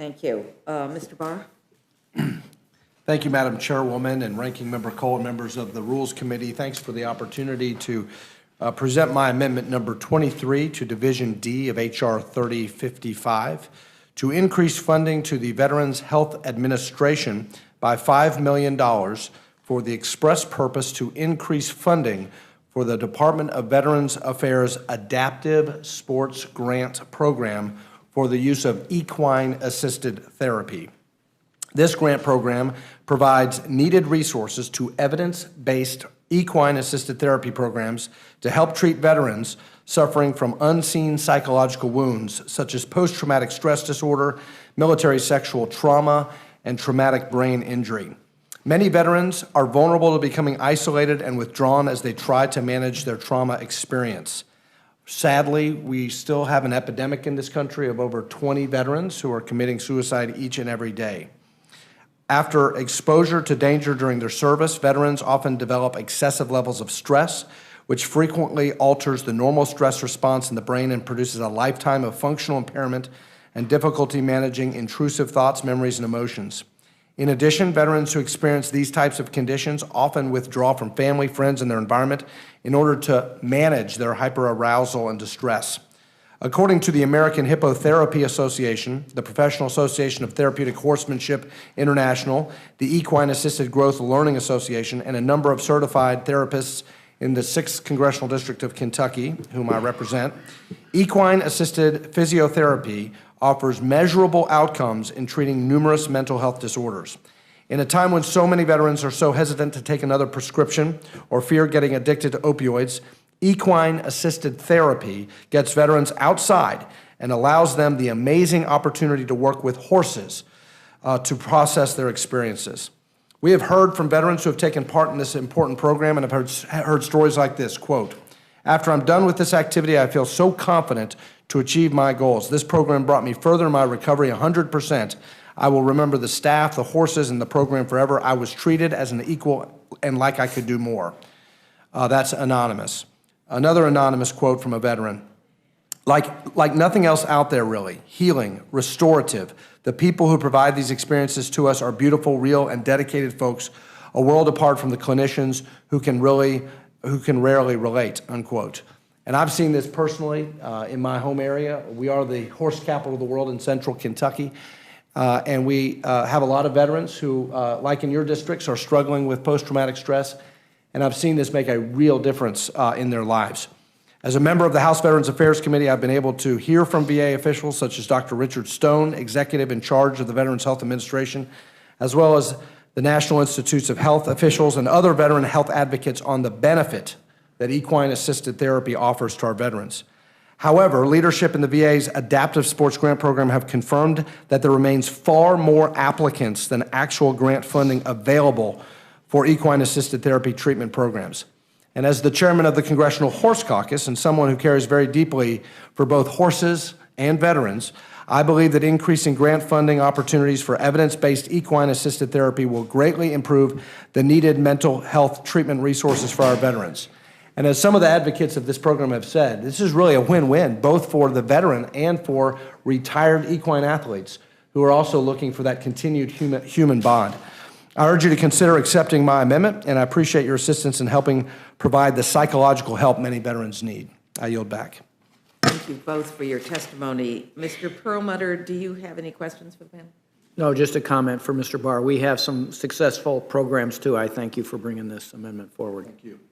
Thank you. Mr. Barr? Thank you, Madam Chairwoman and Ranking Member Cole and members of the Rules Committee. Thanks for the opportunity to present my amendment number 23 to Division D of H.R. 3055 to increase funding to the Veterans Health Administration by $5 million for the express purpose to increase funding for the Department of Veterans Affairs Adaptive Sports Grant Program for the use of equine assisted therapy. This grant program provides needed resources to evidence-based equine assisted therapy programs to help treat veterans suffering from unseen psychological wounds such as post-traumatic stress disorder, military sexual trauma, and traumatic brain injury. Many veterans are vulnerable to becoming isolated and withdrawn as they try to manage their trauma experience. Sadly, we still have an epidemic in this country of over 20 veterans who are committing suicide each and every day. After exposure to danger during their service, veterans often develop excessive levels of stress, which frequently alters the normal stress response in the brain and produces a lifetime of functional impairment and difficulty managing intrusive thoughts, memories, and emotions. In addition, veterans who experience these types of conditions often withdraw from family, friends, and their environment in order to manage their hyperarousal and distress. According to the American Hippotherapy Association, the Professional Association of Therapeutic Horsemanship International, the Equine Assisted Growth Learning Association, and a number of certified therapists in the 6th Congressional District of Kentucky, whom I represent, equine assisted physiotherapy offers measurable outcomes in treating numerous mental health disorders. In a time when so many veterans are so hesitant to take another prescription or fear getting addicted to opioids, equine-assisted therapy gets veterans outside and allows them the amazing opportunity to work with horses to process their experiences. We have heard from veterans who have taken part in this important program and have heard stories like this, quote, "After I'm done with this activity, I feel so confident to achieve my goals. This program brought me further in my recovery 100%. I will remember the staff, the horses, and the program forever. I was treated as an equal and like I could do more." That's anonymous. Another anonymous quote from a veteran. Like nothing else out there, really. Healing, restorative. The people who provide these experiences to us are beautiful, real, and dedicated folks, a world apart from the clinicians who can rarely relate, unquote. And I've seen this personally in my home area. We are the horse capital of the world in central Kentucky. And we have a lot of veterans who, like in your districts, are struggling with post-traumatic stress. And I've seen this make a real difference in their lives. As a member of the House Veterans Affairs Committee, I've been able to hear from VA officials such as Dr. Richard Stone, executive in charge of the Veterans Health Administration, as well as the National Institutes of Health officials and other veteran health advocates on the benefit that equine-assisted therapy offers to our veterans. However, leadership in the VA's Adaptive Sports Grant Program have confirmed that there remains far more applicants than actual grant funding available for equine-assisted therapy treatment programs. And as the chairman of the Congressional Horse Caucus and someone who cares very deeply for both horses and veterans, I believe that increasing grant funding opportunities for evidence-based equine-assisted therapy will greatly improve the needed mental health treatment resources for our veterans. And as some of the advocates of this program have said, this is really a win-win, both for the veteran and for retired equine athletes who are also looking for that continued human bond. I urge you to consider accepting my amendment, and I appreciate your assistance in helping provide the psychological help many veterans need. I yield back. Thank you both for your testimony. Mr. Perlmutter, do you have any questions for the panel? No, just a comment for Mr. Barr. We have some successful programs, too. I thank you for bringing this amendment forward. Thank you.